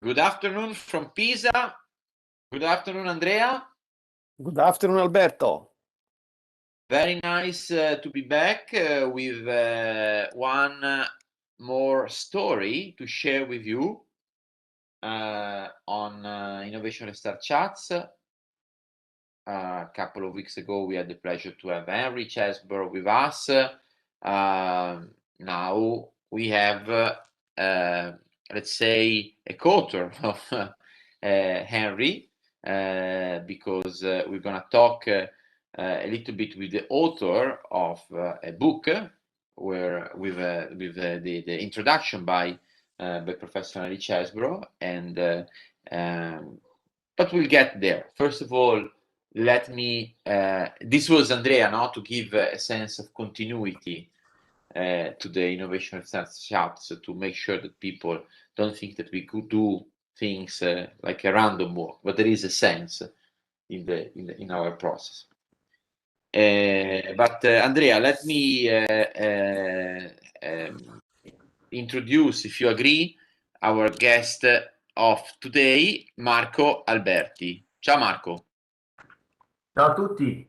Good afternoon from Pisa. Good afternoon, Andrea. Good afternoon, Alberto. Very nice to be back with one more story to share with you on Innovation Restart Chats. A couple of weeks ago, we had the pleasure to have Henry Chesborough with us. Now we have, let's say, a co-author of Henry, because we're going to talk a little bit with the author of a book where with the introduction by Professor Henry Chesborough, and but we'll get there. First of all, let me this was Andrea, now to give a sense of continuity to the Innovation Research Chats, to make sure that people don't think that we could do things like a random walk, but there is a sense in our process. But Andrea, let me introduce, if you agree, our guest of today, Marco Alberti. Ciao Marco. Ciao a tutti.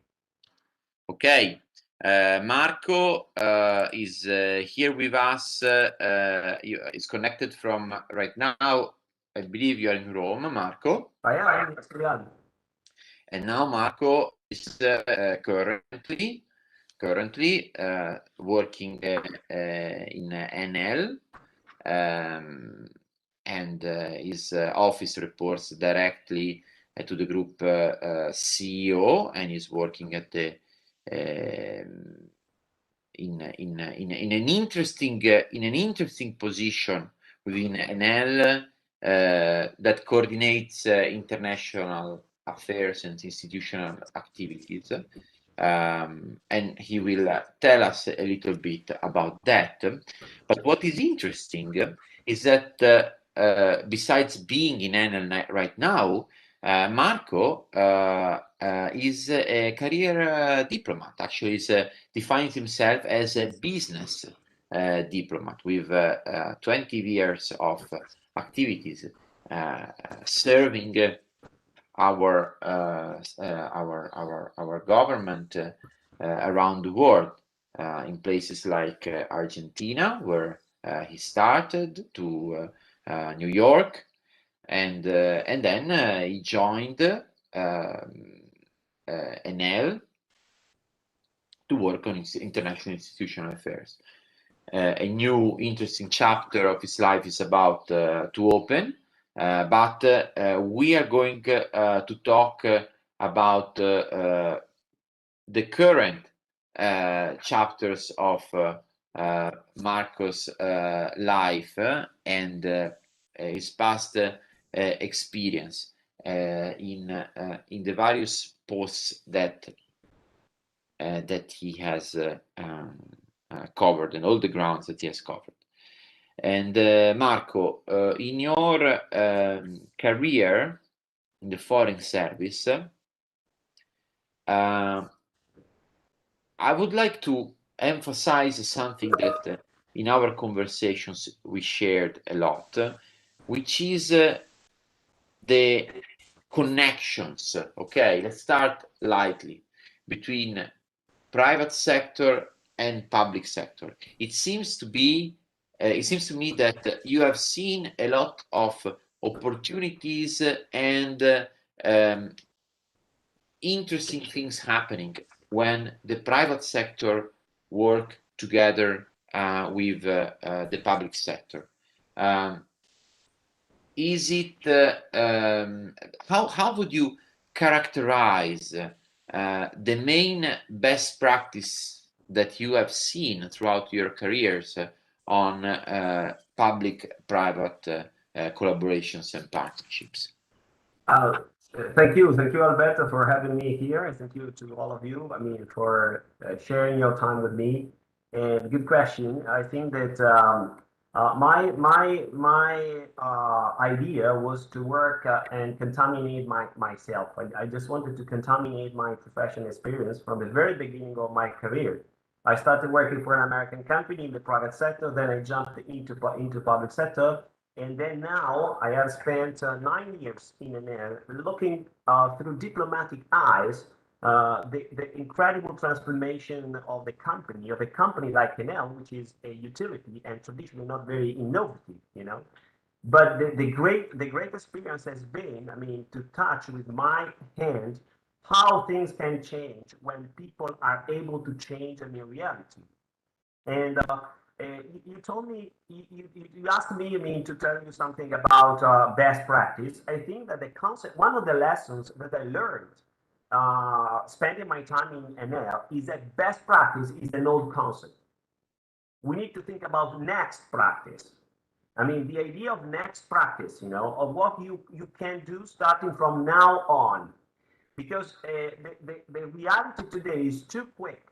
Okay, Marco is here with us. Is connected from right now. I believe you are in Rome, Marco. I am in Italian. And now Marco is currently working in NL, and his office reports directly to the group CEO, and is working at the in an interesting position within NL that coordinates international affairs and institutional activities, and he will tell us a little bit about that. But what is interesting is that besides being in NL right now, Marco is a career diplomat. Actually, defines himself as a business diplomat with 20 years of activities serving our government around the world, in places like Argentina, where he started, to New York, and then he joined NL to work on international institutional affairs. A new interesting chapter of his life is about to open, but we are going to talk about the current chapters of Marco's life and his past experience in the various posts that he has covered, and all the grounds that he has covered. And Marco, in your career in the Foreign Service, I would like to emphasize something that in our conversations we shared a lot, which is the connections. Okay, let's start lightly, between private sector and public sector. It seems to me that you have seen a lot of opportunities and interesting things happening when the private sector work together with the public sector. Is it how would you characterize the main best practice that you have seen throughout your careers on public-private collaborations and partnerships? Thank you, Alberto, for having me here, and thank you to all of you. I mean, for sharing your time with me. And good question. I think that my idea was to work and contaminate myself. I just wanted to contaminate my professional experience from the very beginning of my career. I started working for an American company in the private sector, then I jumped into public sector, And then now I have spent 9 years in Enel looking through diplomatic eyes the incredible transformation of a company like Enel, which is a utility and traditionally not very innovative, you know. But the great experience has been, I mean, to touch with my hand how things can change when people are able to change in reality. And you told me, you asked me, I mean, to tell you something about best practice. I think that the concept, one of the lessons that I learned spending my time in NL is that best practice is an old concept. We need to think about next practice. I mean, the idea of next practice, you know, of what you can do starting from now on. Because the reality today is too quick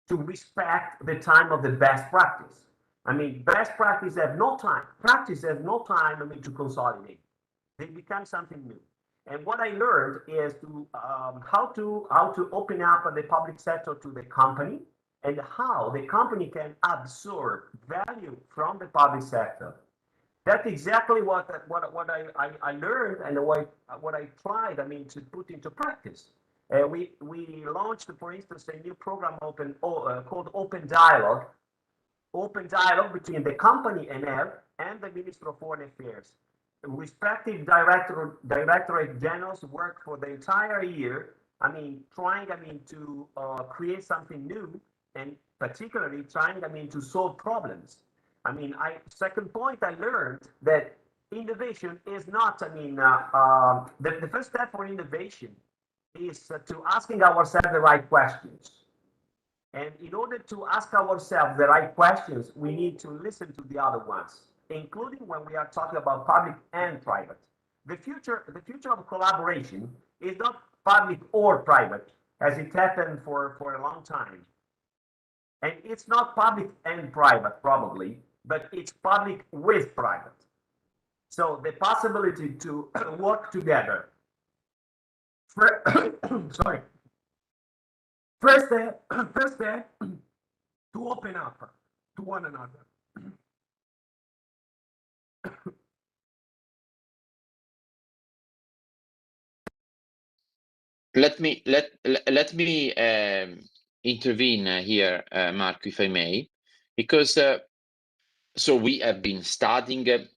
to respect the time of the best practice. I mean, best practice have no time. Practice has no time, I mean, to consolidate. They become something new. And what I learned is to how to open up the public sector to the company and how the company can absorb value from the public sector. That's exactly what I learned and what I tried, I mean, to put into practice. We launched, for instance, a new program called Open Dialogue between the company NL and the Minister of Foreign Affairs. Respective directorate generals worked for the entire year. I mean, trying, I mean, to create something new, and particularly trying, I mean, to solve problems. I mean, second point, I learned that innovation is not, I mean, the first step for innovation is to asking ourselves the right questions. And in order to ask ourselves the right questions, we need to listen to the other ones, including when we are talking about public and private. The future of collaboration is not public or private, as it happened for a long time. And it's not public and private, probably, but it's public with private. So the possibility to work together. Sorry. First step to open up to one another. Let me intervene here, Marco, if I may, because so we have been studying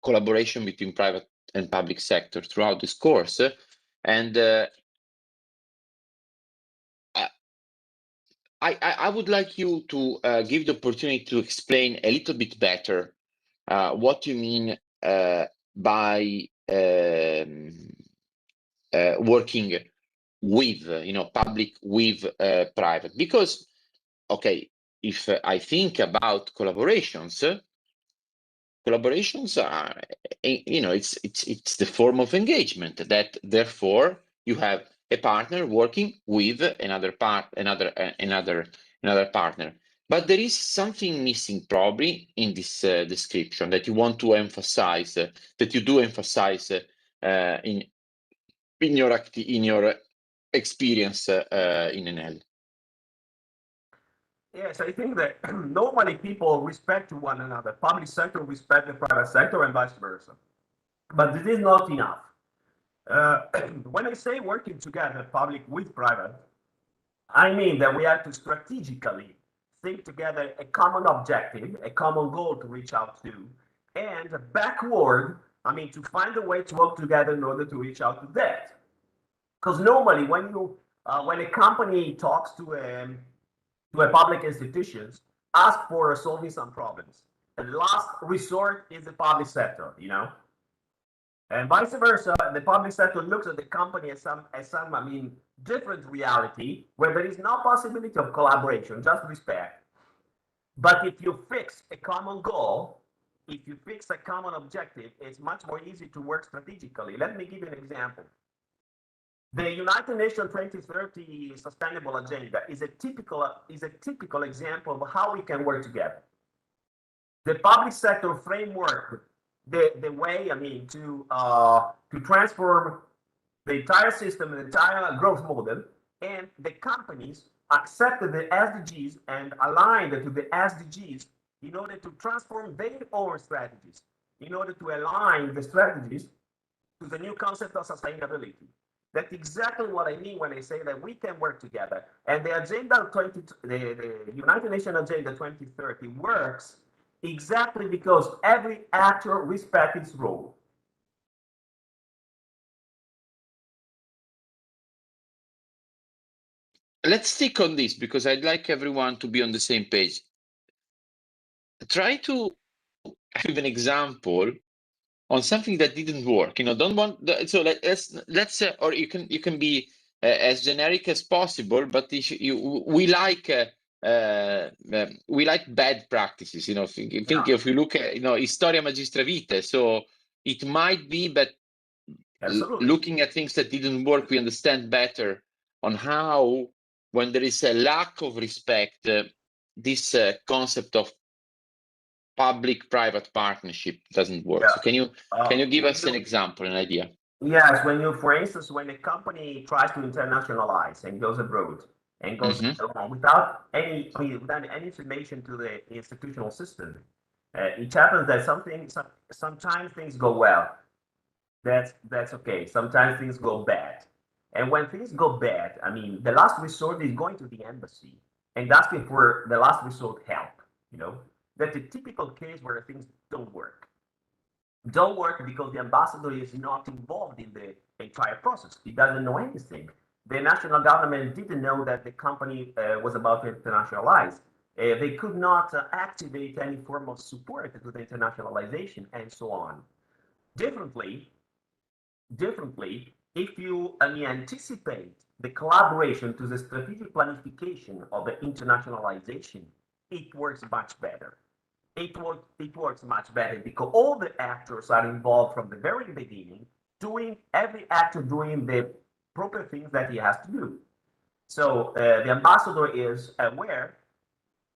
collaboration between private and public sector throughout this course, and I would like you to give the opportunity to explain a little bit better what you mean by working with, public with private. Because, okay, if I think about collaborations are, it's the form of engagement that therefore you have a partner working with another partner. But there is something missing probably in this description that you want to emphasize, that you do emphasize in your experience in Enel. Yes, I think that normally people respect one another. Public sector respect the private sector and vice versa. But this is not enough. When I say working together, public with private, I mean that we have to strategically think together a common objective, a common goal to reach out to, and backward, I mean, to find a way to work together in order to reach out to that. Because normally, when a company talks to a public institutions, ask for solving some problems. The last resort is the public sector, you know, and vice versa. The public sector looks at the company as some, I mean, different reality where there is no possibility of collaboration, just respect. But if you fix a common goal, if you fix a common objective, it's much more easy to work strategically. Let me give you an example. The United Nations 2030 Sustainable Agenda is a typical example of how we can work together. The public sector framework, the way, I mean, to transform the entire system, the entire growth model, and the companies accepted the SDGs and aligned to the SDGs in order to transform their own strategies, in order to align the strategies to the new concept of sustainability. That's exactly what I mean when I say that we can work together. And the the United Nations Agenda 2030 works exactly because every actor respects its role. Let's stick on this because I'd like everyone to be on the same page. Try to have an example on something that didn't work. Don't want so let's or you can be as generic as possible, but we like bad practices. Think if you look at Historia Magistra Vitae, so it might be, but looking at things that didn't work, we understand better on how, when there is a lack of respect, this concept of public-private partnership doesn't work. So can you give us an example, an idea? Yes, for instance, when a company tries to internationalize and goes abroad and goes without any information to the institutional system, it happens that sometimes things go well. That's okay. Sometimes things go bad, and when things go bad, the last resort is going to the embassy and asking for the last resort help. That's a typical case where things don't work because the ambassador is not involved in the entire process. He doesn't know anything. The national government didn't know that the company was about to internationalize. They could not activate any form of support to the internationalization and so on. Differently, if you anticipate the collaboration to the strategic planification of the internationalization, it works much better. It works much better because all the actors are involved from the very beginning, every actor doing the proper things that he has to do. So the ambassador is aware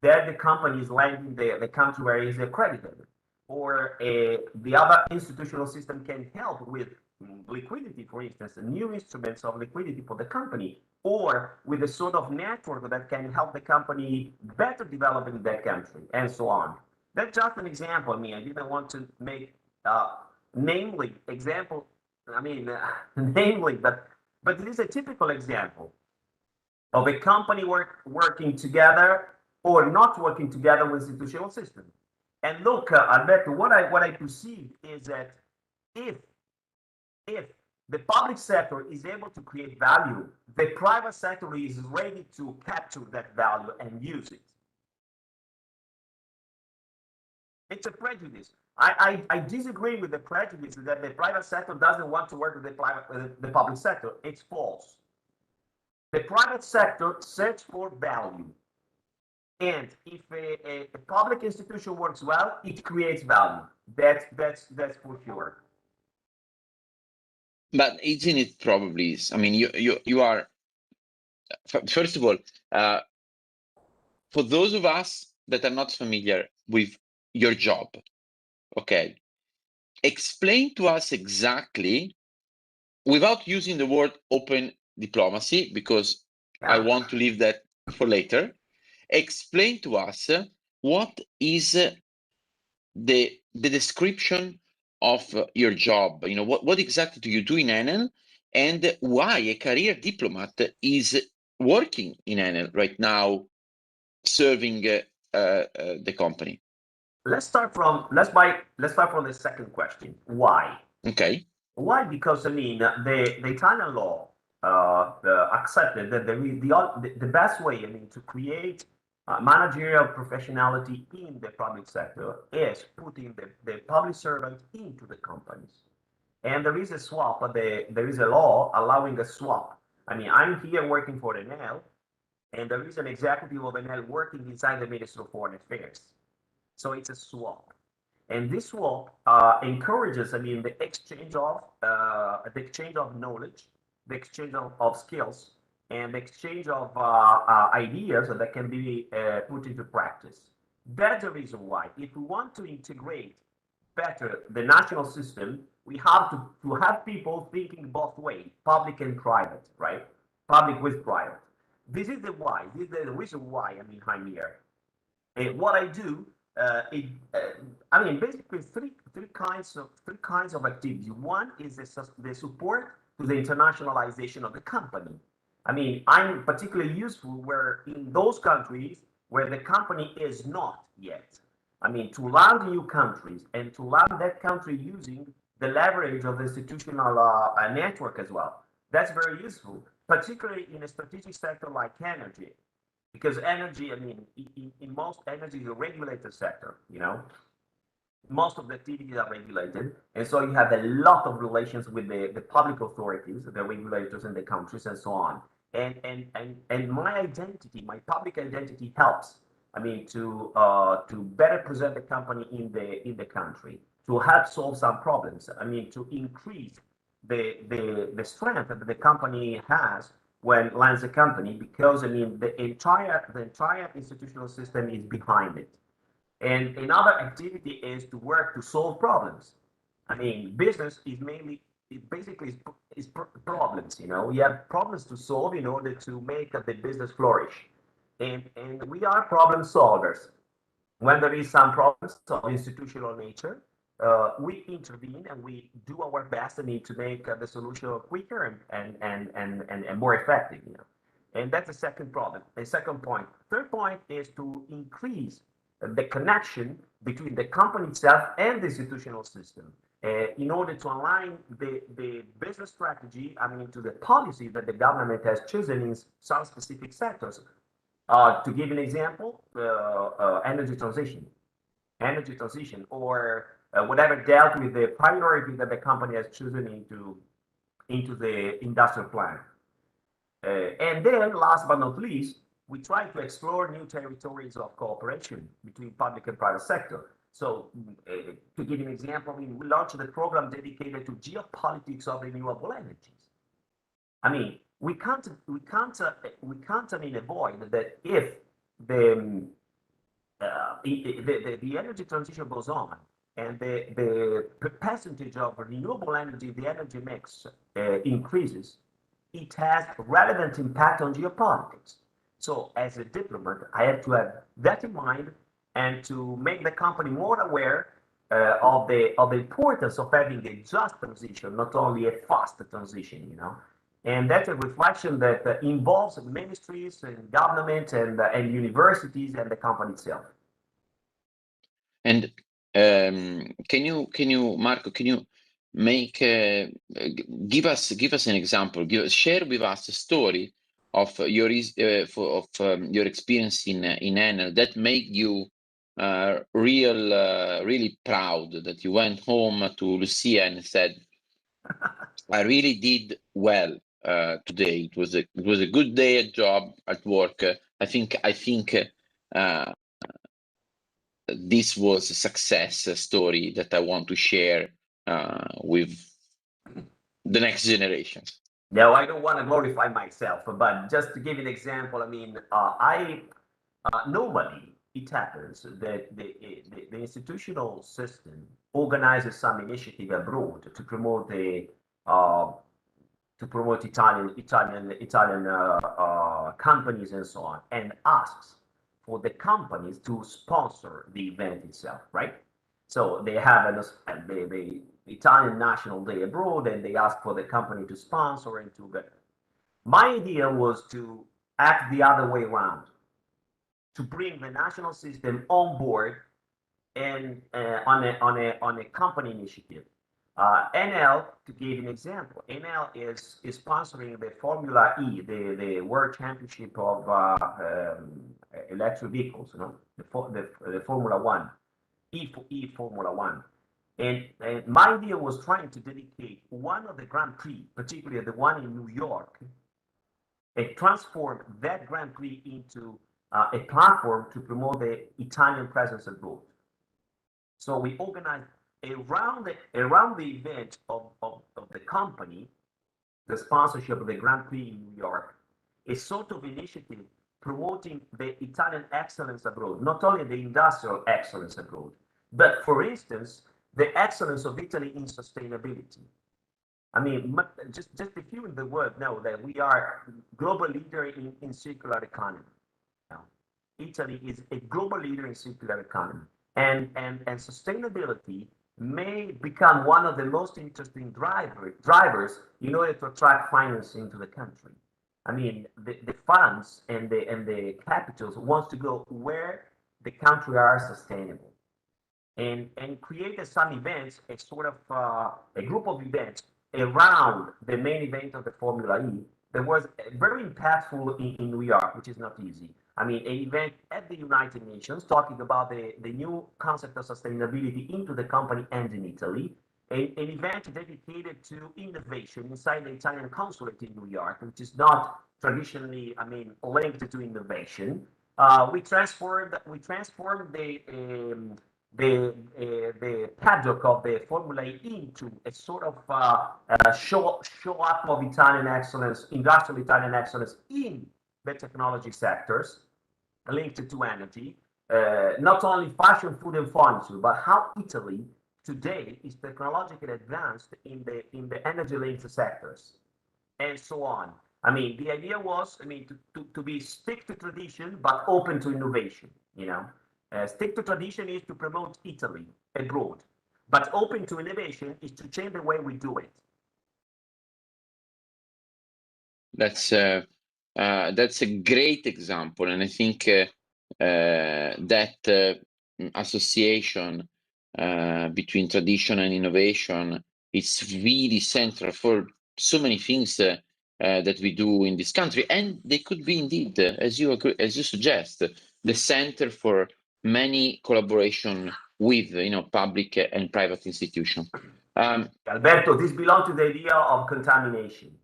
that the company is landing the country where he is accredited, or the other institutional system can help with liquidity, for instance, new instruments of liquidity for the company, or with a sort of network that can help the company better develop in that country, and so on. That's just an example. I didn't want to make namely example. Namely, but it is a typical example of a company working together or not working together with institutional system. And look, Alberto, what I perceive is that if the public sector is able to create value, the private sector is ready to capture that value and use it. It's a prejudice. I disagree with the prejudice that the private sector doesn't want to work with the public sector. It's false. The private sector searches for value. And if a public institution works well, it creates value. That's for sure. But isn't it probably is? You are, first of all, for those of us that are not familiar with your job, okay, explain to us exactly, without using the word open diplomacy, because I want to leave that for later. Explain to us what is the description of your job. What exactly do you do in Enel, and why a career diplomat is working in Enel right now, serving the company. Let's start from the second question. Why? Okay. Why? Because the Italian law accepted that the best way to create managerial professionality in the public sector is putting the public servant into the companies. And there is a swap. There is a law allowing a swap. I'm here working for Enel, and there is an executive of Enel working inside the Ministry of Foreign Affairs. So it's a swap. And this swap encourages, the exchange of knowledge, the exchange of skills, and the exchange of ideas that can be put into practice. That's the reason why. If we want to integrate better the national system, we have to have people thinking both ways, public and private, right? Public with private. This is the why. This is the reason why I'm here. And what I do I mean, basically three kinds of activity. One is the support to the internationalization of the company. I mean, I'm particularly useful where in those countries where the company is not yet. I mean, to land new countries and to land that country using the leverage of the institutional network as well. That's very useful, particularly in a strategic sector like energy, because energy, I mean, in most energy is a regulated sector, you know, most of the activities are regulated, and so you have a lot of relations with the public authorities, the regulators in the countries, and so on. And my identity, my public identity helps. I mean, to better present the company in the country, to help solve some problems. I mean, to increase the strength that the company has when lands a company, because I mean the entire institutional system is behind it. And another activity is to work to solve problems. I mean, business is mainly, it basically is problems. You know, you have problems to solve in order to make the business flourish. And we are problem solvers. When there is some problems of institutional nature, we intervene and we do our best, I mean, to make the solution quicker and more effective. You know, and that's the second problem. The second point. Third point is to increase the connection between the company itself and the institutional system in order to align the business strategy, I mean, to the policy that the government has chosen in some specific sectors. To give an example, energy transition, or whatever dealt with the priority that the company has chosen into the industrial plan. And then, last but not least, we try to explore new territories of cooperation between public and private sector. So, to give an example, I mean, we launched a program dedicated to geopolitics of renewable energies. I mean, we can't, I mean, avoid that if the energy transition goes on and the percentage of renewable energy, the energy mix increases, it has relevant impact on geopolitics. So as a diplomat, I have to have that in mind and to make the company more aware of the importance of having a just transition, not only a fast transition, you know. And that's a reflection that involves ministries and government and universities and the company itself. And can you, Marco, can you make give us an example? Share with us a story of your experience in Enel that made you really proud, that you went home to Lucia and said, I really did well today. It was a good day at job, at work. I think this was a success story that I want to share with the next generations. No, I don't want to glorify myself, but just to give an example, I mean, normally it happens that the institutional system organizes some initiative abroad to promote Italian companies and so on, and asks for the companies to sponsor the event itself, right? So they have the Italian National Day abroad, and they ask for the company to sponsor and to get. My idea was to act the other way around, to bring the national system on board and on a company initiative. NL, to give an example, NL is sponsoring the Formula E, the World Championship of electric vehicles, you know, the Formula One, E Formula One. And my idea was trying to dedicate one of the Grand Prix, particularly the one in New York, and transform that Grand Prix into a platform to promote the Italian presence abroad. So we organized around the event of the company, the sponsorship of the Grand Prix in New York, a sort of initiative promoting the Italian excellence abroad, not only the industrial excellence abroad, but for instance, the excellence of Italy in sustainability. I mean, just a few in the world know that we are global leader in circular economy. Now, Italy is a global leader in circular economy. and sustainability may become one of the most interesting drivers in order to attract financing to the country. I mean, the funds and the capitals wants to go where the country are sustainable, and create some events, a sort of a group of events around the main event of the Formula E that was very impactful in New York, which is not easy. I mean, an event at the United Nations talking about the new concept of sustainability into the company and in Italy. An event dedicated to innovation inside the Italian consulate in New York, which is not traditionally, I mean, linked to innovation. We transformed the paddock of the Formula E into a sort of show up of Italian excellence, industrial Italian excellence in the technology sectors linked to energy, not only fashion, food, and furniture, but how Italy today is technologically advanced in the energy linked sectors, and so on. I mean, the idea was, I mean, to be stick to tradition but open to innovation. You know, stick to tradition is to promote Italy abroad, but open to innovation is to change the way we do it. That's a great example, and I think that association between tradition and innovation is really central for so many things that we do in this country, and they could be indeed, as you suggest, the center for many collaboration with public and private institutions. Alberto, this belongs to the idea of contamination.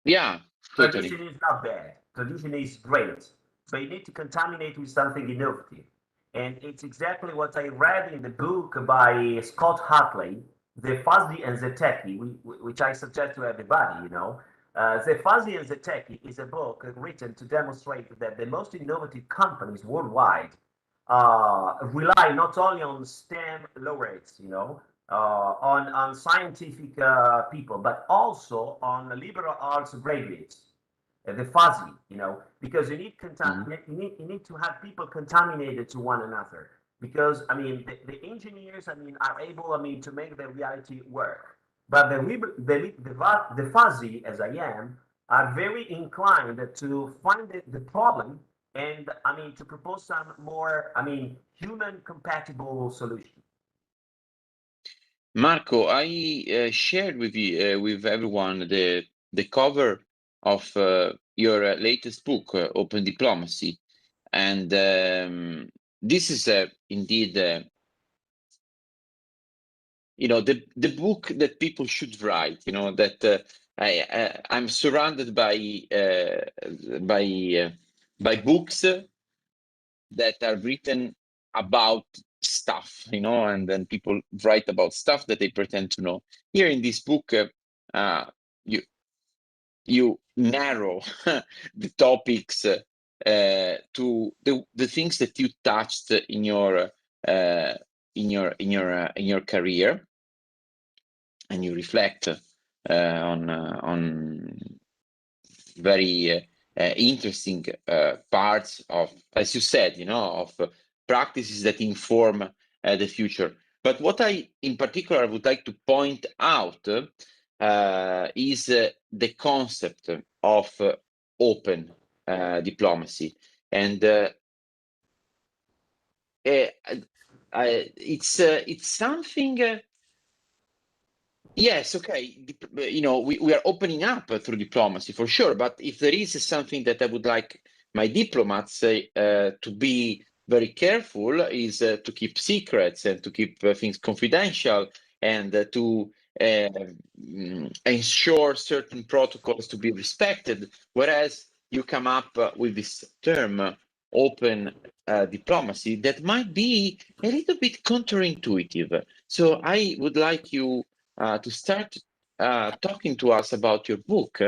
Yeah, totally. Tradition is not bad. Tradition is great, but you need to contaminate with something innovative. And it's exactly what I read in the book by Scott Hartley, The Fuzzy and the Techie, which I suggest to everybody, you know. The Fuzzy and the Techie is a book written to demonstrate that the most innovative companies worldwide rely not only on STEM laureates, you know, on scientific people, but also on liberal arts graduates, the fuzzy, you know, because you need you need to have people contaminated to one another. Because I mean, the engineers, I mean, are able, I mean, to make the reality work, but the fuzzy, as I am, are very inclined to find the problem, and I mean, to propose some more, I mean, human compatible solution. Marco, I shared with you, with everyone, the cover of your latest book, Open Diplomacy, and this is indeed, the book that people should write. You know that I'm surrounded by books that are written about stuff, and then people write about stuff that they pretend to know. Here in this book, you narrow the topics to the things that you touched in your career, and you reflect on very interesting parts of, as you said, of practices that inform the future. But what I, in particular, would like to point out is the concept of open diplomacy, and it's something. Yes, okay. We are opening up through diplomacy for sure. But if there is something that I would like my diplomats to be very careful, is to keep secrets and to keep things confidential, and to ensure certain protocols to be respected. Whereas you come up with this term, open diplomacy, that might be a little bit counterintuitive. So I would like you to start talking to us about your book,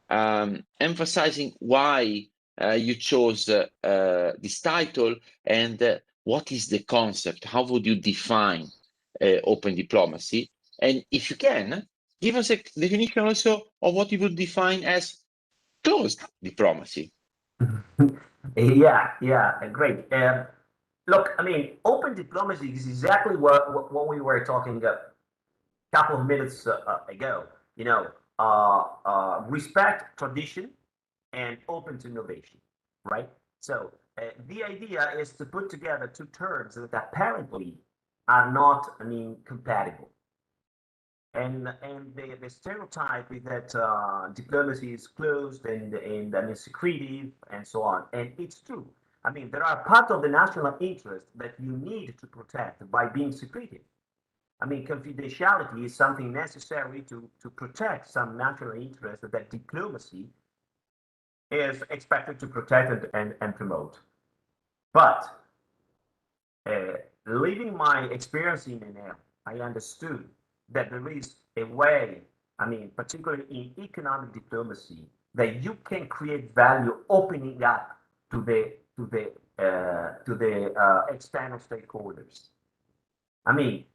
emphasizing why you chose this title, and what is the concept. How would you define open diplomacy? And if you can, give us a definition also of what you would define as closed diplomacy. Yeah, great. look, I mean, open diplomacy is exactly what we were talking a couple of minutes ago. You know, respect tradition and open to innovation, right? So the idea is to put together two terms that apparently are not, I mean, compatible. And the stereotype is that diplomacy is closed and I mean secretive and so on. And it's true. I mean, there are part of the national interest that you need to protect by being secretive. I mean, confidentiality is something necessary to protect some national interest that diplomacy is expected to protect and promote. But uh, living my experience in NL, I understood that there is a way, I mean, particularly in economic diplomacy, that you can create value opening up to the external stakeholders. I mean,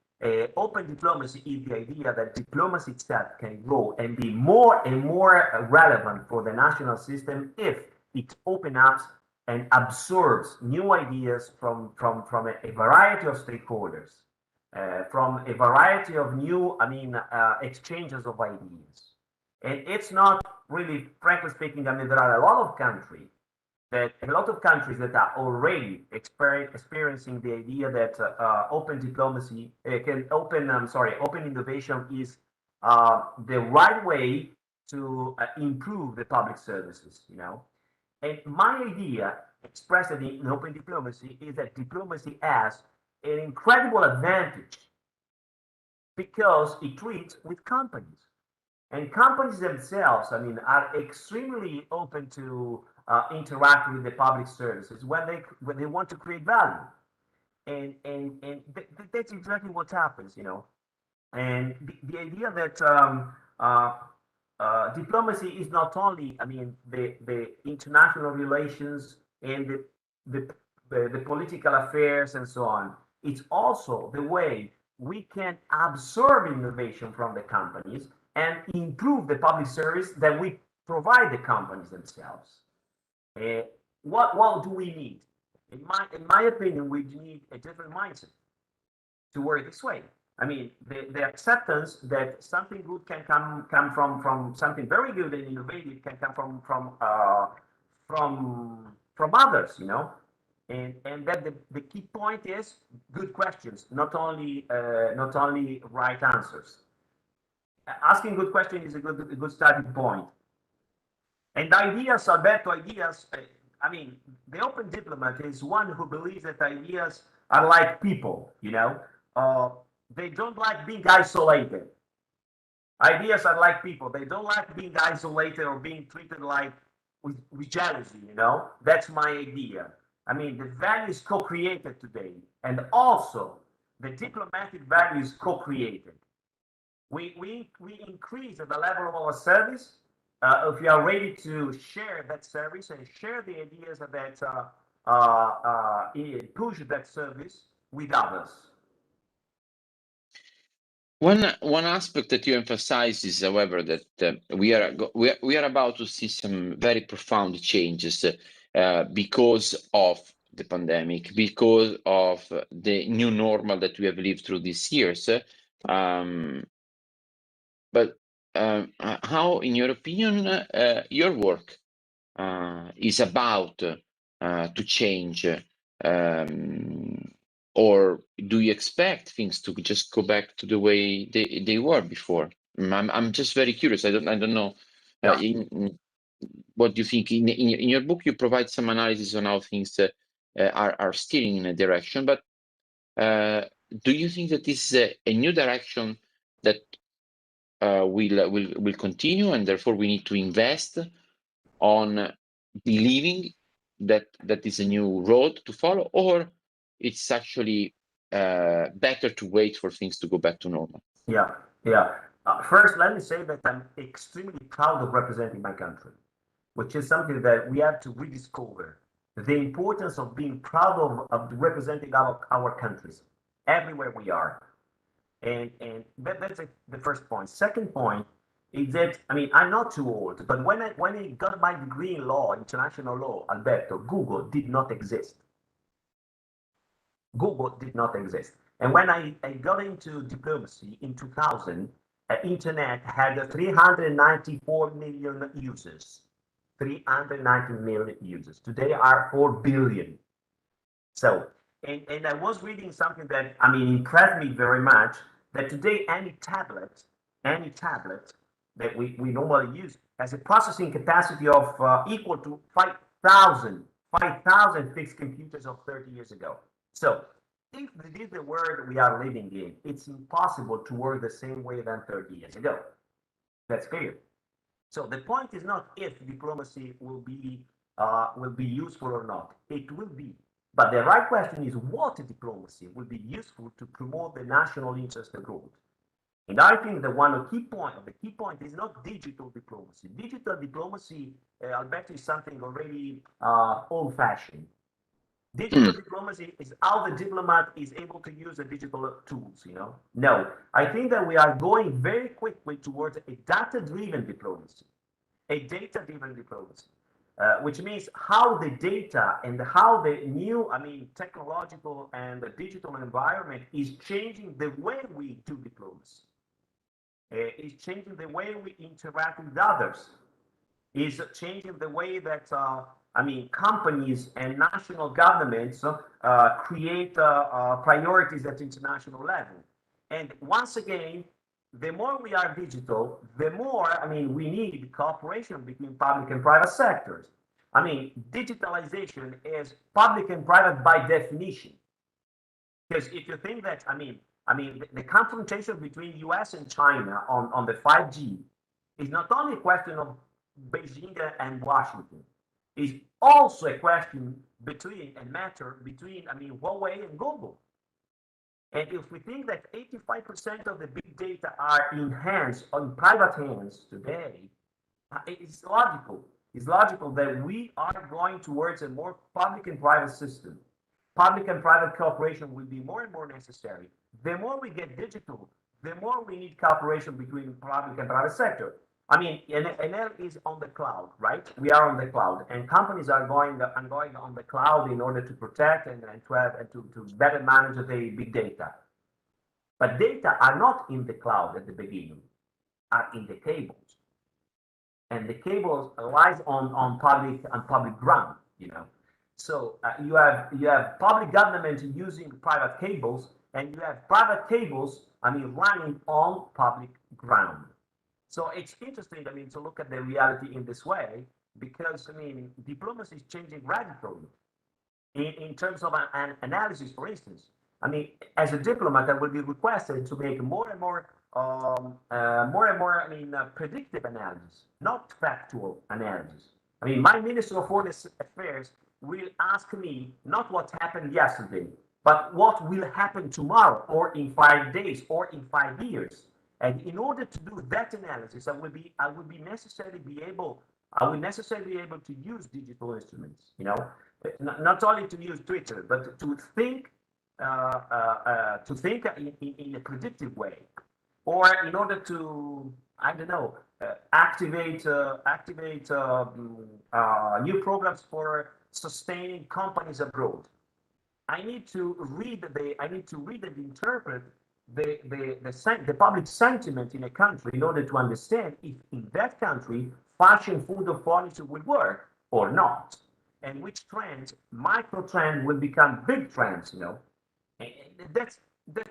open diplomacy is the idea that diplomacy itself can grow and be more and more relevant for the national system if it opens up and absorbs new ideas from a variety of stakeholders, from a variety of new, I mean, exchanges of ideas. And it's not really, frankly speaking, I mean, there are a lot of countries that are already experiencing the idea that open diplomacy open innovation is the right way to improve the public services, you know. And my idea, expressed in open diplomacy, is that diplomacy has an incredible advantage because it treats with companies. And companies themselves, I mean, are extremely open to interact with the public services when they want to create value, and that's exactly what happens, you know. And the idea that diplomacy is not only, I mean, the international relations and the, the political affairs and so on. It's also the way we can absorb innovation from the companies and improve the public service that we provide the companies themselves. Uh, what do we need? In my opinion, we need a different mindset to work this way. I mean, the acceptance that something good can come from something very good and innovative can come from others, you know, and that the key point is good questions, not only right answers. Asking good questions is a good starting point. And ideas, Alberto, ideas. I mean, the open diplomat is one who believes that ideas are like people, you know. Uh, they don't like being isolated. Ideas are like people. They don't like being isolated or being treated like with jealousy, you know. That's my idea. I mean, the value is co-created today. And also, the diplomatic value is co-created. We increase at the level of our service if you are ready to share that service and share the ideas that push that service with others. One aspect that you emphasize is, however, that we are about to see some very profound changes because of the pandemic, because of the new normal that we have lived through these years. But how, in your opinion, your work is about to change? Or do you expect things to just go back to the way they were before? I'm just very curious. I don't know. Yeah. What do you think? In your book, you provide some analysis on how things are steering in a direction. But do you think that this is a new direction that will continue, and therefore we need to invest on believing that that is a new road to follow, or it's actually better to wait for things to go back to normal? Yeah, yeah. First, let me say that I'm extremely proud of representing my country, which is something that we have to rediscover. The importance of being proud of representing our countries everywhere we are. And that's the first point. Second point is that, I mean, I'm not too old, but when I got my degree in law, international law, Alberto, Google did not exist. Google did not exist. And when I got into diplomacy in 2000, internet had 394 million users. 390 million users. Today are 4 billion. So, and I was reading something that, I mean, impressed me very much, that today any tablet that we normally use has a processing capacity of equal to 5,000 fixed computers of 30 years ago. So if this is the world we are living in, it's impossible to work the same way than 30 years ago. That's clear. So the point is not if diplomacy will be useful or not. It will be. But the right question is what diplomacy will be useful to promote the national interest abroad. And I think the key point is not digital diplomacy. Digital diplomacy, Alberto, is something already old-fashioned. Digital diplomacy is how the diplomat is able to use the digital tools, you know? No, I think that we are going very quickly towards a data-driven diplomacy, which means how the data and how the new, technological and the digital environment is changing the way we do diplomacy. Is changing the way we interact with others, is changing the way that companies and national governments create priorities at international level. And once again, the more we are digital, the more we need cooperation between public and private sectors. Digitalization is public and private by definition. Because if you think that, the confrontation between US and China on the 5G is not only a question of Beijing and Washington, is also a question between Huawei and Google. And if we think that 85% of the big data are in private hands today, it's logical. It's logical that we are going towards a more public and private system. Public and private cooperation will be more and more necessary. The more we get digital, the more we need cooperation between public and private sector. NL is on the cloud, right? We are on the cloud, and companies are going on the cloud in order to protect and to better manage the big data. But data are not in the cloud at the beginning, are in the cables, and the cables lies on public ground, you know. So you have public government using private cables, and you have private cables running on public ground. So it's interesting, to look at the reality in this way, because, diplomacy is changing radically in terms of an analysis, for instance. As a diplomat, I will be requested to make more and more predictive analysis, not factual analysis. My Minister of Foreign Affairs will ask me not what happened yesterday, but what will happen tomorrow, or in 5 days, or in 5 years. And in order to do that analysis, I will necessarily be able to use digital instruments. Not only to use Twitter, but to think in a predictive way, or in order to activate new programs for sustaining companies abroad. I need to read and interpret the public sentiment in a country in order to understand if in that country fashion, food, or furniture will work or not, and which trends, micro trend, will become big trends. And that's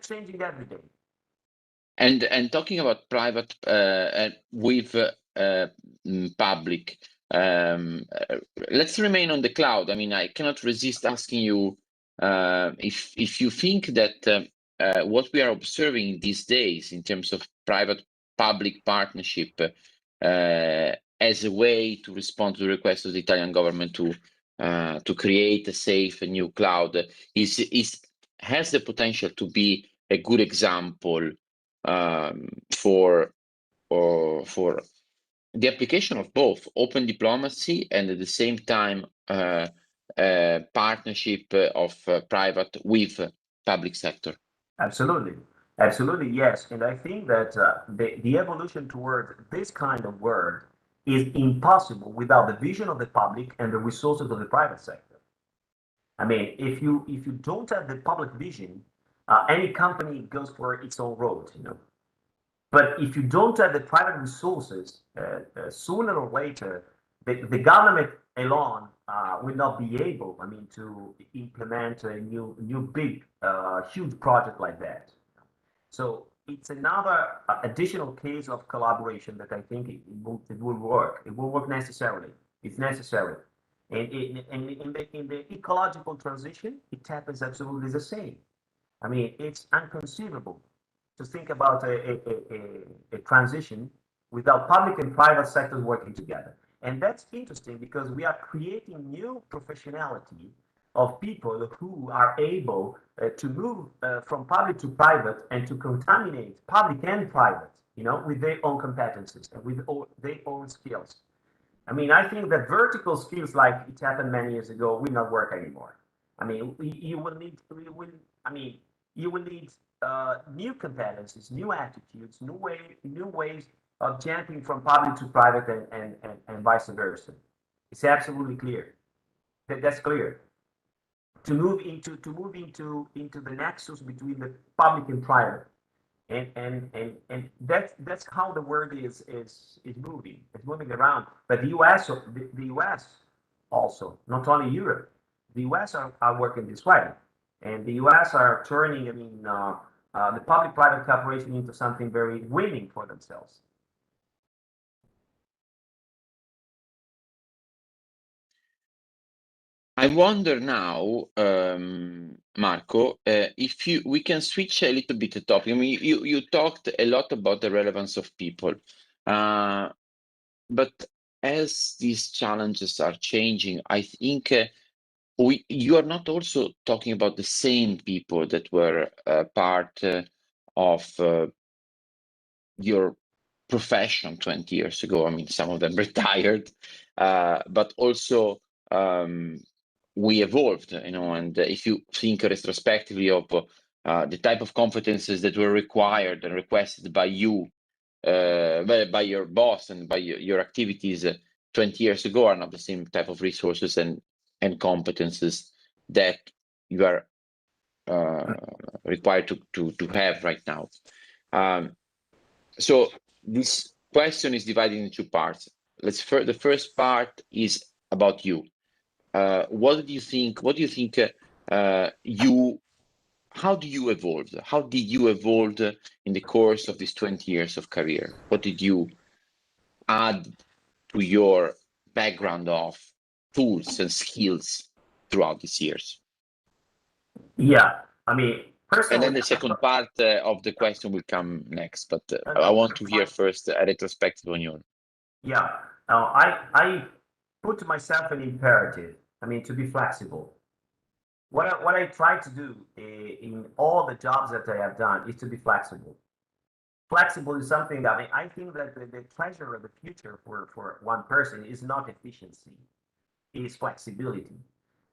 changing every day. And talking about private with public, let's remain on the cloud. I cannot resist asking you if you think that what we are observing these days in terms of private-public partnership as a way to respond to the request of the Italian government to create a safe and new cloud has the potential to be a good example for the application of both open diplomacy and at the same time partnership of private with public sector. Absolutely, yes. And I think that the evolution toward this kind of world is impossible without the vision of the public and the resources of the private sector. I mean, if you don't have the public vision, any company goes for its own road, you know. But if you don't have the private resources, sooner or later, the government alone will not be able, I mean, to implement a new big, huge project like that. So it's another additional case of collaboration that I think it will work. It will work necessarily. It's necessary. And in the ecological transition, it happens absolutely the same. I mean, it's inconceivable to think about a transition without public and private sectors working together. And that's interesting because we are creating new professionality of people who are able to move from public to private and to contaminate public and private, you know, with their own competencies and with their own skills. I mean, I think that vertical skills, like it happened many years ago, will not work anymore. I mean, you will need, I mean, you will need new competencies, new attitudes, new ways of jumping from public to private and vice versa. It's absolutely clear. That's clear. To move into the nexus between the public and private, and that's how the world is moving. It's moving around. But the U.S. also, not only Europe, the U.S. are working this way, and the U.S. are turning, I mean, the public-private cooperation into something very winning for themselves. I wonder now, Marco, if we can switch a little bit the topic. I mean, you talked a lot about the relevance of people, but as these challenges are changing, I think you are not also talking about the same people that were part of your profession 20 years ago. I mean, some of them retired, but also we evolved, you know, and if you think retrospectively of the type of competences that were required and requested by you, by your boss and by your activities 20 years ago are not the same type of resources and competences that you are required to have right now. So this question is divided into two parts. The first part is about you. What do you think? How do you evolve? How did you evolve in the course of these 20 years of career? What did you add to your background of tools and skills throughout these years? Yeah, I mean, personally, and then the second part of the question will come next, but I want to hear first a retrospective on your. Yeah, I put to myself an imperative. I mean, to be flexible. What I try to do in all the jobs that I have done is to be flexible. Flexible is something that, I mean, I think that the treasure of the future for one person is not efficiency, it is flexibility.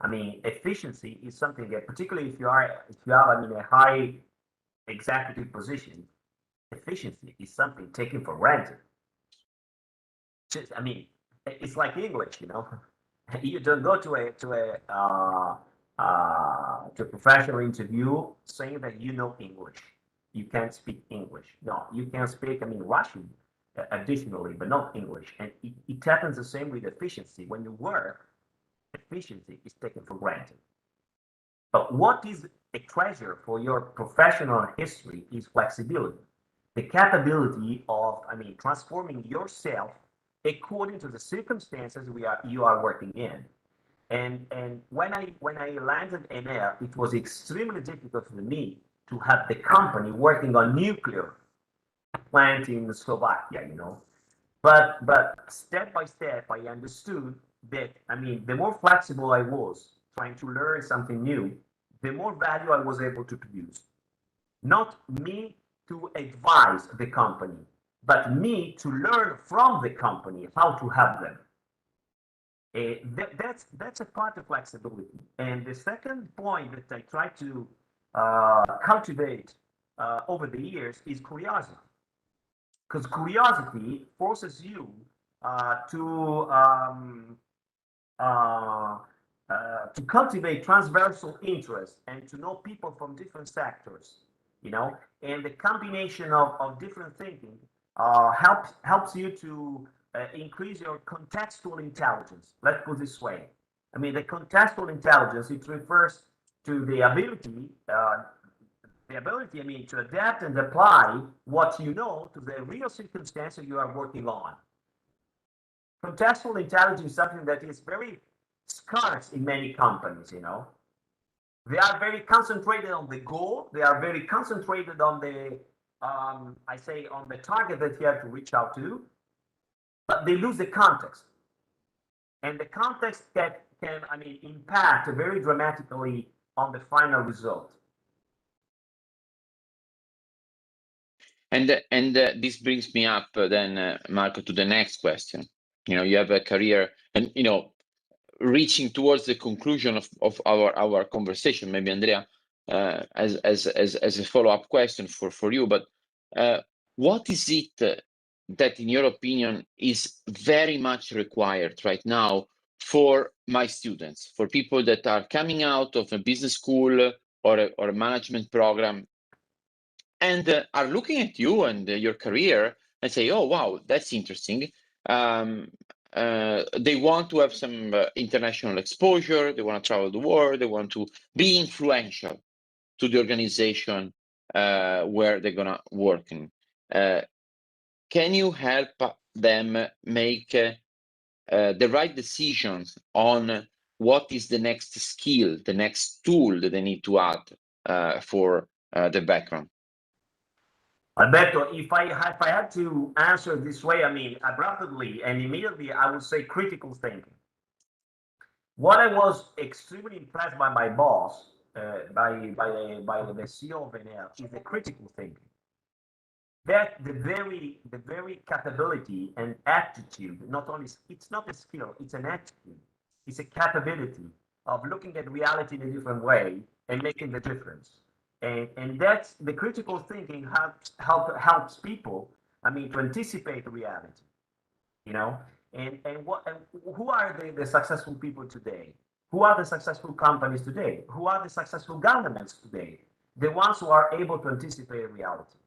I mean, efficiency is something that, particularly if you have, I mean, a high executive position, efficiency is something taken for granted. Just, I mean, it's like English, you know. You don't go to a professional interview saying that you know English. You can't speak English. No, you can speak, I mean, Russian additionally, but not English. And it happens the same with efficiency. When you work, efficiency is taken for granted. But what is a treasure for your professional history is flexibility, the capability of, I mean, transforming yourself according to the circumstances you are working in. And when I landed in Enel, it was extremely difficult for me to have the company working on nuclear plant in Slovakia, you know. But step by step, I understood that, I mean, the more flexible I was trying to learn something new, the more value I was able to produce. Not me to advise the company, but me to learn from the company how to help them. That's a part of flexibility. And the second point that I try to cultivate over the years is curiosity, because curiosity forces you to uh, to cultivate transversal interest and to know people from different sectors, you know, and the combination of different thinking helps you to increase your contextual intelligence. Let's put it this way. I mean, the contextual intelligence, it refers to the ability, I mean, to adapt and apply what you know to the real circumstances you are working on. Contextual intelligence is something that is very scarce in many companies, you know. They are very concentrated on the goal. They are very concentrated on the, I say, on the target that you have to reach out to, but they lose the context. And the context can I mean, impact very dramatically on the final result. And this brings me up then, Marco, to the next question. You know, you have a career, and you know, reaching towards the conclusion of our conversation. Maybe Andrea, as a follow-up question for you, but what is it that, in your opinion, is very much required right now for my students, for people that are coming out of a business school or a management program, and are looking at you and your career and say, oh, wow, that's interesting. They want to have some international exposure. They want to travel the world. They want to be influential to the organization where they're going to work in. Can you help them make the right decisions on what is the next skill, the next tool that they need to add for the background? Alberto, if I had to answer this way, I mean, abruptly and immediately, I would say critical thinking. What I was extremely impressed by my boss, by the CEO of Enel, is the critical thinking. That the very capability and attitude, not only, it's not a skill, it's an attitude, it's a capability of looking at reality in a different way and making the difference. And that's the critical thinking helps people, I mean, to anticipate reality, you know. And who are the successful people today? Who are the successful companies today? Who are the successful governments today? The ones who are able to anticipate reality.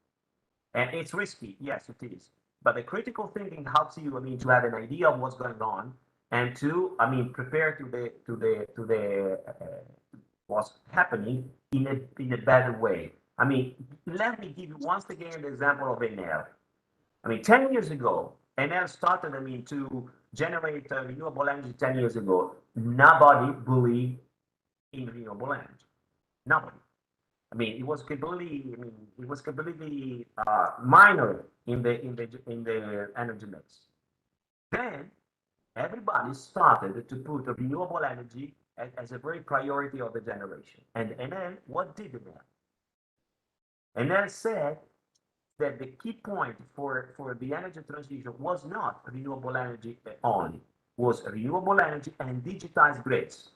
And it's risky, yes, it is. But the critical thinking helps you, I mean, to have an idea of what's going on and to, I mean, prepare to the what's happening in a better way. I mean, let me give you once again the example of Enel. I mean, 10 years ago, Enel started, I mean, to generate renewable energy 10 years ago. Nobody believed in renewable energy. Nobody. I mean, it was completely, minor in the energy mix. Then everybody started to put renewable energy as a very priority of the generation. And then what did Enel? Enel said that the key point for the energy transition was not renewable energy only, was renewable energy and digitized grids,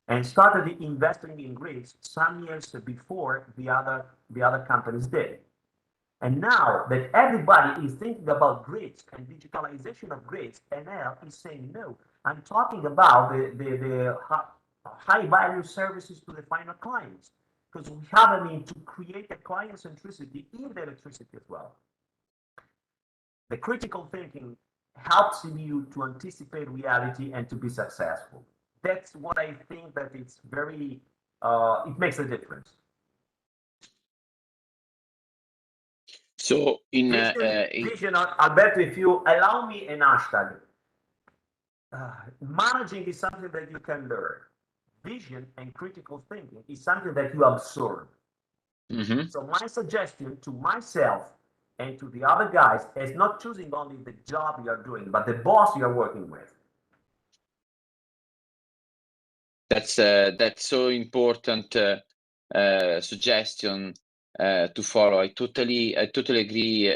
and started investing in grids some years before the other companies did. And now that everybody is thinking about grids and digitalization of grids, Enel is saying, no, I'm talking about the high value services to the final clients. Because we have, I mean, to create a client centricity in the electricity as well. The critical thinking helps you to anticipate reality and to be successful. That's what I think that it's very, it makes a difference. So in vision, Alberto, if you allow me an hashtag, managing is something that you can learn. Vision and critical thinking is something that you absorb. Mm-hmm. So my suggestion to myself and to the other guys is not choosing only the job you're doing, but the boss you're working with. That's so important suggestion to follow. I totally agree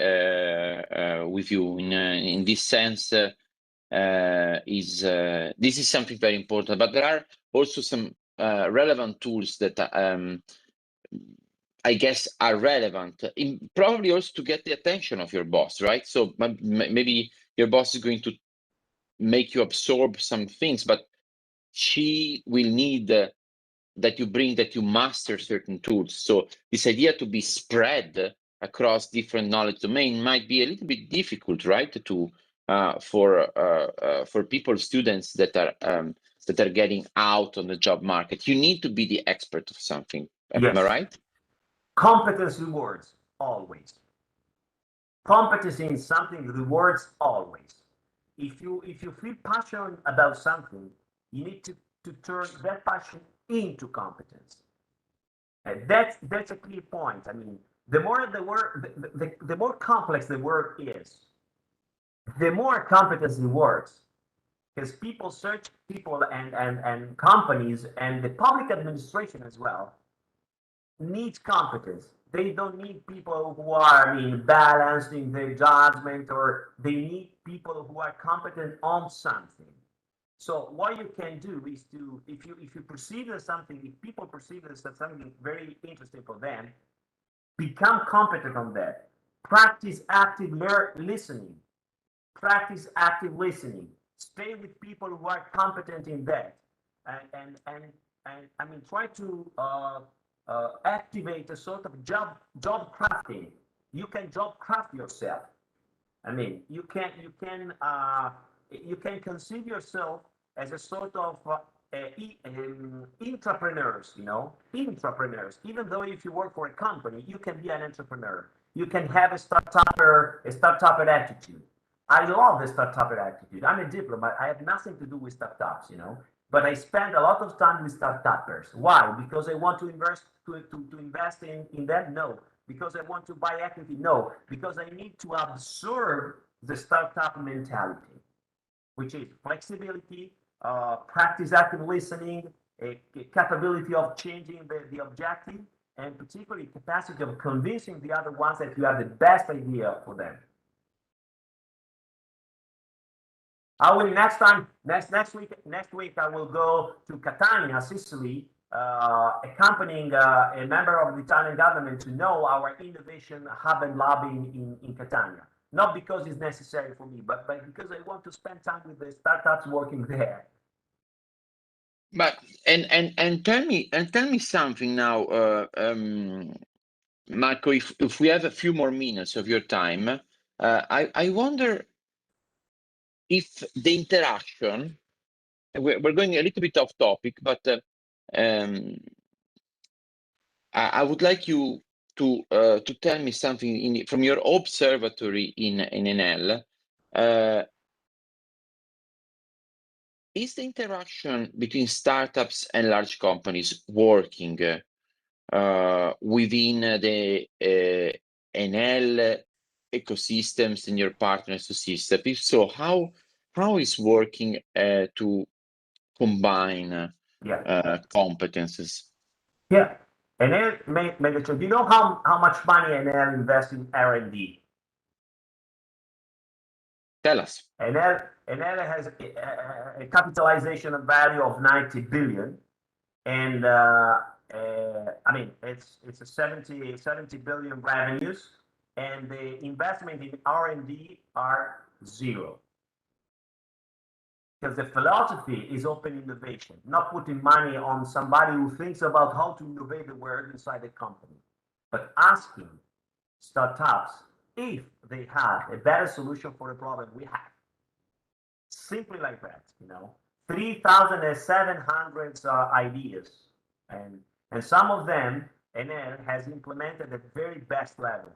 with you in this sense. This is something very important, but there are also some relevant tools that I guess are relevant, probably also to get the attention of your boss, right? So maybe your boss is going to make you absorb some things, but she will need that you master certain tools. So this idea to be spread across different knowledge domain might be a little bit difficult, right? For people, students that are getting out on the job market. You need to be the expert of something. Am I right? Competence rewards always. Competency in something rewards always. If you feel passionate about something, you need to turn that passion into competence. And that's a key point. I mean, the more the work, the more complex the work is, the more competence rewards. Because people search people and companies and the public administration as well needs competence. They don't need people who are, I mean, balanced in their judgment, or they need people who are competent on something. So what you can do is to, if you perceive as something, if people perceive as something very interesting for them, become competent on that. Practice active listening. Practice active listening. Stay with people who are competent in that, and I mean, try to activate a sort of job crafting. You can job craft yourself. I mean, you can conceive yourself as a sort of entrepreneurs. You know, entrepreneurs. Even though if you work for a company, you can be an entrepreneur. You can have a startupper attitude. I love the startupper attitude. I'm a diplomat. I have nothing to do with startups, you know. But I spend a lot of time with startuppers. Why? Because I want to invest to invest in them? No. Because I want to buy equity? No. Because I need to absorb the startup mentality, which is flexibility, practice active listening, a capability of changing the objective, and particularly capacity of convincing the other ones that you have the best idea for them. I will next week I will go to Catania, Sicily, accompanying a member of the Italian government to know our innovation hub and lab in Catania. Not because it's necessary for me, but because I want to spend time with the startups working there. But and tell me something now, Marco. If we have a few more minutes of your time, I wonder if the interaction. We're going a little bit off topic, but I would like you to tell me something from your observatory in Enel. Is the interaction between startups and large companies working within the Enel ecosystems and your partner ecosystem? If so, how is working to combine competences? Yeah, Enel made a choice. Do you know how much money Enel invests in R&D? Tell us. Enel has a capitalization of value of 90 billion, and I mean it's a 70 billion revenues, and the investment in R&D are zero. Because the philosophy is open innovation, not putting money on somebody who thinks about how to innovate the world inside the company, but asking startups if they have a better solution for the problem we have. Simply like that, you know. 3,700 ideas, and some of them Enel has implemented at the very best level.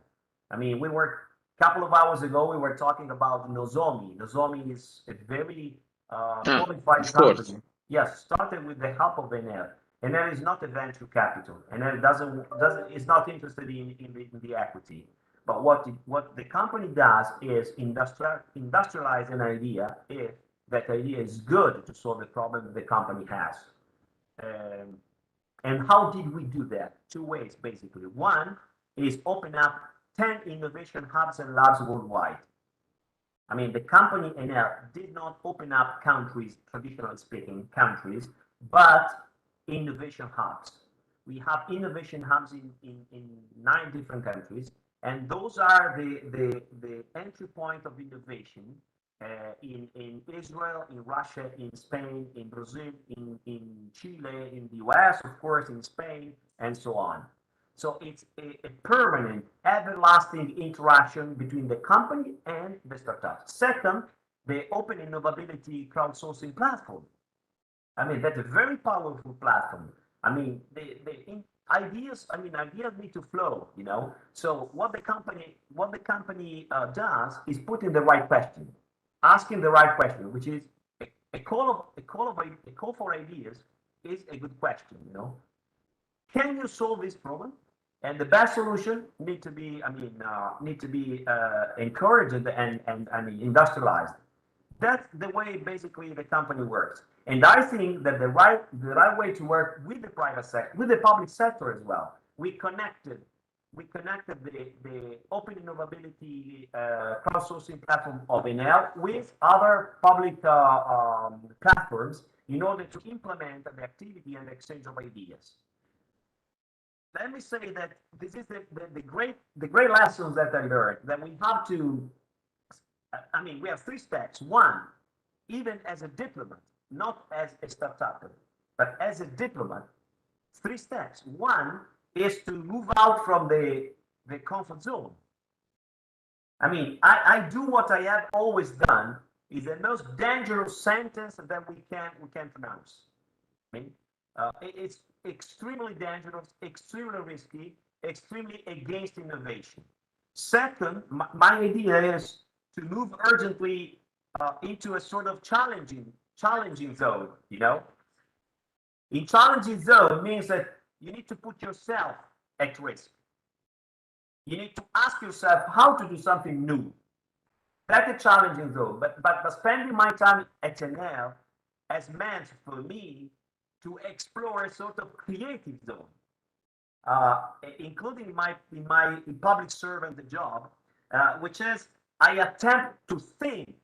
I mean, we were a couple of hours ago, we were talking about Nozomi. Nozomi is a very qualified company. Yes, started with the help of Enel. Enel is not a venture capital. Enel is not interested in the equity. But what the company does is industrialize an idea if that idea is good to solve the problem the company has. And how did we do that? Two ways, basically. One is open up 10 innovation hubs and labs worldwide. I mean, the company Enel did not open up countries, traditionally speaking, countries, but innovation hubs. We have innovation hubs in 9 different countries, and those are the entry point of innovation in Israel, in Russia, in Spain, in Brazil, in Chile, in the US, of course, in Spain, and so on. So it's a permanent, everlasting interaction between the company and the startup. Second, the open innovability crowdsourcing platform. I mean, that's a very powerful platform. I mean, ideas need to flow, you know. So what the company does is putting the right question, asking the right question, which is a call for ideas is a good question, you know. Can you solve this problem? And the best solution need to be, encouraged and industrialized. That's the way basically the company works. And I think that the right way to work with the private sector, with the public sector as well. We connected the open innovability crowdsourcing platform of Enel with other public platforms in order to implement the activity and exchange of ideas. Let me say that this is the great lessons that I learned, that we have to, I mean, we have three steps. One, even as a diplomat, not as a startup, but as a diplomat, three steps. One is to move out from the comfort zone. I mean, I do what I have always done is the most dangerous sentence that we can pronounce. I mean, it's extremely dangerous, extremely risky, extremely against innovation. Second, my idea is to move urgently into a sort of challenging zone, you know. In challenging zone means that you need to put yourself at risk. You need to ask yourself how to do something new. That's a challenging zone. But spending my time at Enel has meant for me to explore a sort of creative zone, including in my public servant job, which is I attempt to think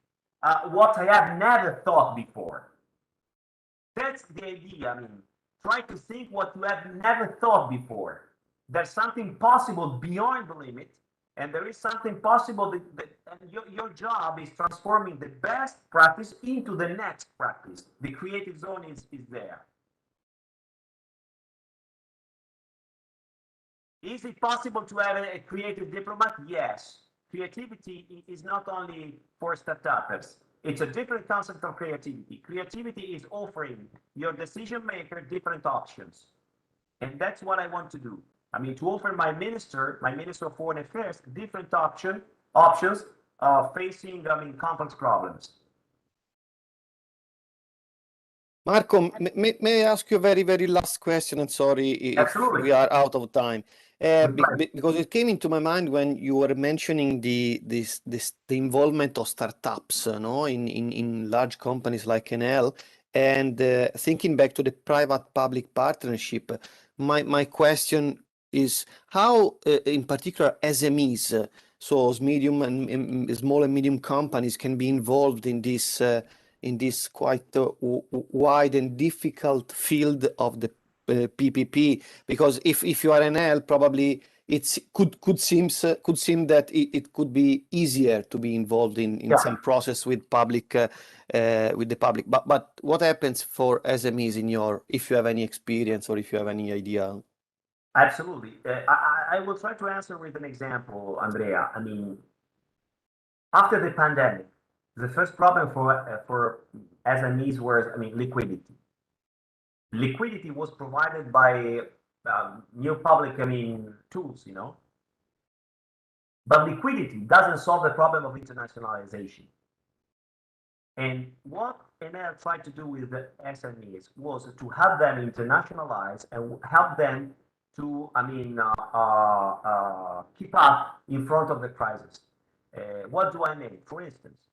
what I have never thought before. That's the idea. I mean, try to think what you have never thought before. There's something possible beyond the limit, and there is something possible that your job is transforming the best practice into the next practice. The creative zone is there. Is it possible to have a creative diplomat? Yes. Creativity is not only for startups. It's a different concept of creativity. Creativity is offering your decision maker different options. And that's what I want to do. I mean, to offer my Minister of Foreign Affairs, different options facing, complex problems. Marco, may I ask you a very, very last question? And sorry if Absolutely. we are out of time. Because it came into my mind when you were mentioning the involvement of startups, no, in large companies like Enel, and thinking back to the private-public partnership. My question is how, in particular, SMEs, so medium and small and medium companies, can be involved in this quite wide and difficult field of the PPP, because if you are Enel, probably it could seem that it could be easier to be involved in some process with the public. But what happens for SMEs if you have any experience or if you have any idea? Absolutely. I will try to answer with an example, Andrea. I mean, after the pandemic, the first problem for SMEs was, liquidity. Liquidity was provided by new public, tools, you know. But liquidity doesn't solve the problem of internationalization. And what Enel tried to do with the SMEs was to help them internationalize and help them to, keep up in front of the crisis. What do I mean? For instance,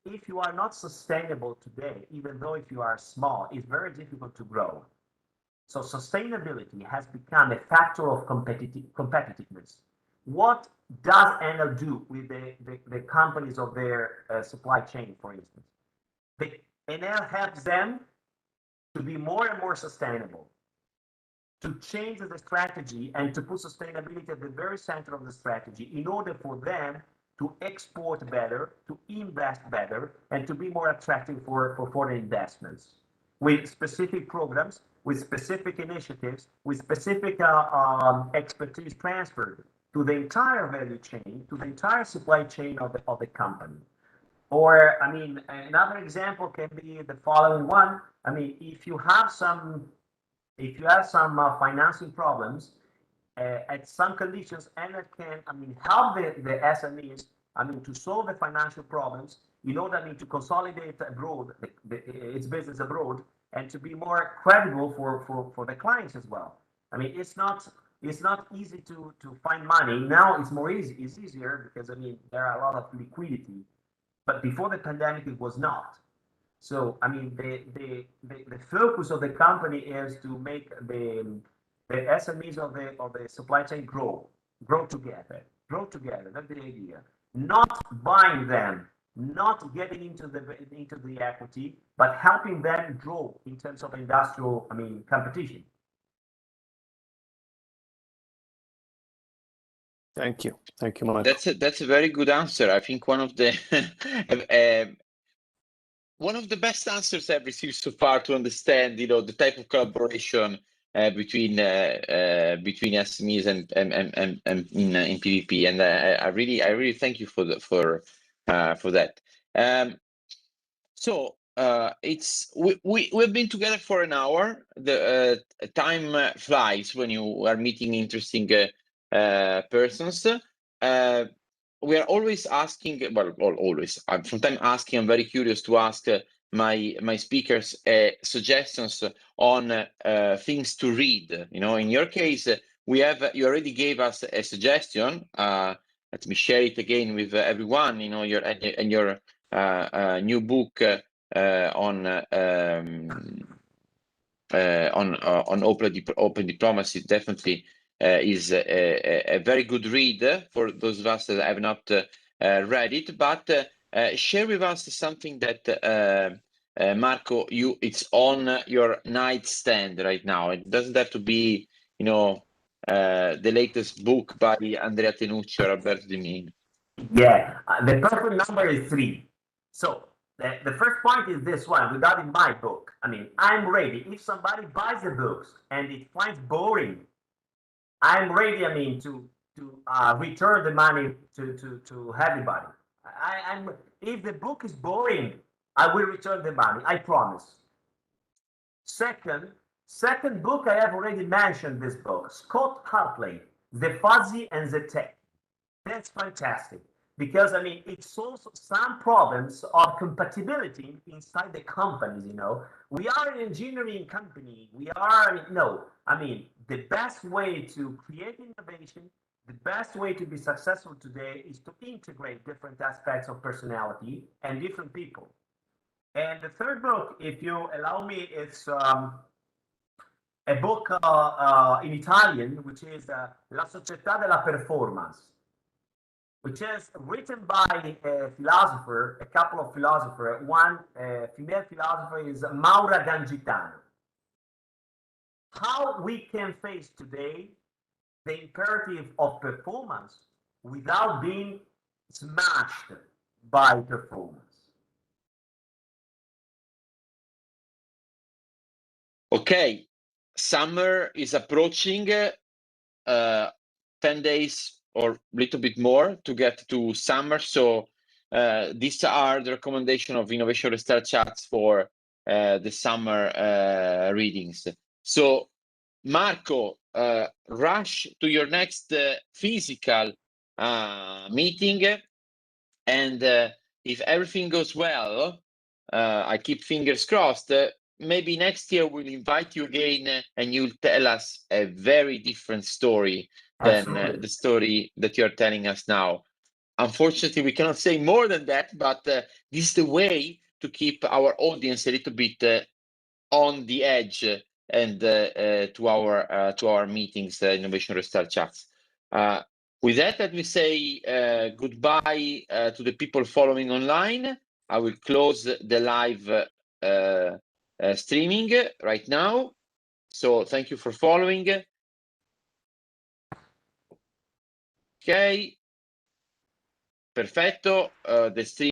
if you are not sustainable today, even though if you are small, it's very difficult to grow. So sustainability has become a factor of competitiveness. What does Enel do with the companies of their supply chain, for instance? Enel helps them to be more and more sustainable, to change the strategy and to put sustainability at the very center of the strategy in order for them to export better, to invest better, and to be more attractive for foreign investments with specific programs, with specific initiatives, with specific expertise transferred to the entire value chain, to the entire supply chain of the company. Or, I mean, another example can be the following one. I mean, if you have some financing problems at some conditions, and it can, I mean, help the SMEs, I mean, to solve the financial problems in order, I mean, to consolidate abroad its business abroad and to be more credible for the clients as well. I mean, it's not easy to find money now. It's more easy. It's easier because, I mean, there are a lot of liquidity, but before the pandemic it was not. So, I mean, the focus of the company is to make the SMEs of the supply chain grow together. That's the idea. Not buying them, not getting into the equity, but helping them grow in terms of industrial, I mean, competition. Thank you, Marco. That's a very good answer. I think one of the best answers I've received so far to understand, you know, the type of collaboration between SMEs and in PVP, and I really thank you for that. So we've been together for an hour. The time flies when you are meeting interesting persons. We are always asking, well, always. I'm sometimes asking. I'm very curious to ask my speakers suggestions on things to read. You know, in your case, you already gave us a suggestion. Let me share it again with everyone. You know, your new book on open diplomacy definitely is a very good read for those of us that have not read it. But share with us something that Marco, it's on your nightstand right now. It doesn't have to be, you know, the latest book by Andrea Tenucci or Alberto Di Mino. Yeah, the perfect number is 3. So the first point is this one regarding my book. I mean, I'm ready. If somebody buys the books and it finds boring, I'm ready. I mean, to return the money to everybody. If the book is boring, I will return the money. I promise. Second book, I have already mentioned this book, Scott Hartley, The Fuzzy and the Tech. That's fantastic because, I mean, it solves some problems of compatibility inside the companies. You know, we are an engineering company. I mean, the best way to create innovation, the best way to be successful today is to integrate different aspects of personality and different people. And the third book, if you allow me, it's a book in Italian, which is La Società della Performance, which is written by a philosopher, a couple of philosophers. One female philosopher is Maura Gangitano. How we can face today the imperative of performance without being smashed by performance. Okay, summer is approaching. 10 days or a little bit more to get to summer. So these are the recommendation of Innovation Restart Chats for the summer readings. So Marco, rush to your next physical meeting, and if everything goes well, I keep fingers crossed, maybe next year we'll invite you again and you'll tell us a very different story than the story that you're telling us now. Unfortunately, we cannot say more than that, but this is the way to keep our audience a little bit on the edge and to our meetings, Innovation Restart Chats. With that, let me say goodbye to the people following online. I will close the live streaming right now. So thank you for following. Okay. Perfetto, the stream